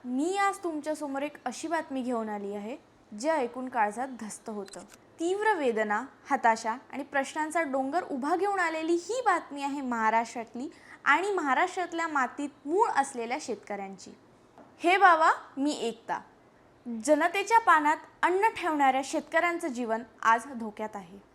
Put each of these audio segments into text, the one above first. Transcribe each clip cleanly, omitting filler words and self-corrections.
मी आज तुमच्यासमोर एक अशी बातमी घेऊन आली आहे जे ऐकून काळजात धस्त होतं। तीव्र वेदना, हताशा आणि प्रश्नांचा डोंगर उभा घेऊन आलेली ही बातमी आहे महाराष्ट्रातली आणि महाराष्ट्रातल्या मातीत मूळ असलेल्या शेतकऱ्यांची। हे बाबा, मी एकता। जनतेच्या पानात अन्न ठेवणाऱ्या शेतकऱ्यांचं जीवन आज धोक्यात आहे।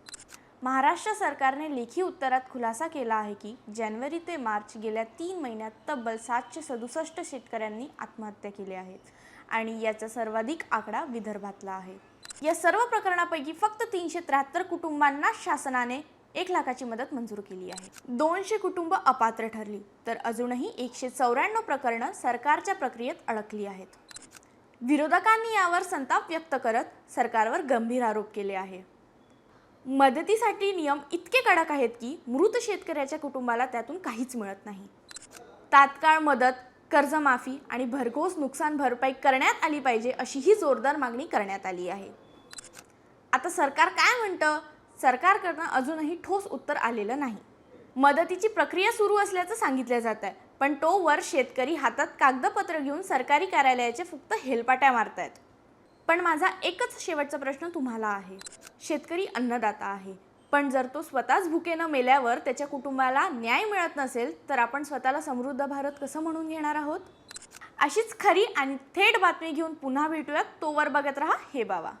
महाराष्ट्र सरकारने लेखी उत्तरात खुलासा केला आहे की जानेवारी ते मार्च गेल्या 3 महिन्यात तब्बल 767 शेतकऱ्यांनी आत्महत्या केल्या आहेत आणि याचा सर्वाधिक आकडा विदर्भातला आहे। या सर्व प्रकरणापैकी फक्त 373 कुटुंबांना शासनाने 1 लाखाची मदत मंजूर केली आहे। 200 कुटुंब अपात्र ठरली तर अजूनही 194 प्रकरणं सरकारच्या प्रक्रियेत अडकली आहेत। विरोधकांनी यावर संताप व्यक्त करत सरकारवर गंभीर आरोप केले आहे। मदतीसाठी नियम इतके कडक आहेत की मृत शेतकऱ्याच्या कुटुंबाला त्यातून काहीच मिळत नाही। तात्काळ मदत, कर्जमाफी आणि भरघोस नुकसान भरपाई करण्यात आली पाहिजे अशी ही जोरदार मागणी करण्यात आली आहे। आता सरकार काय म्हणतं? सरकारकडून अजूनही ठोस उत्तर आलेलं नाही। मदतीची प्रक्रिया सुरू असल्याचं सांगितलं जात आहे, पण तोवर शेतकरी हातात कागदपत्र घेऊन सरकारी कार्यालयाचे फक्त हेलपाट्या मारतायत। पण माझा एकच शेवटचा प्रश्न तुम्हाला आहे। शेतकरी अन्नदाता आहे, पण जर तो स्वतःच भुकेनं मेल्यावर त्याच्या कुटुंबाला न्याय मिळत नसेल तर आपण स्वतःला समृद्ध भारत कसं म्हणून घेणार आहोत? अशीच खरी आणि थेट बातमी घेऊन पुन्हा भेटूयात। तोवर बघत रहा हे बाबा।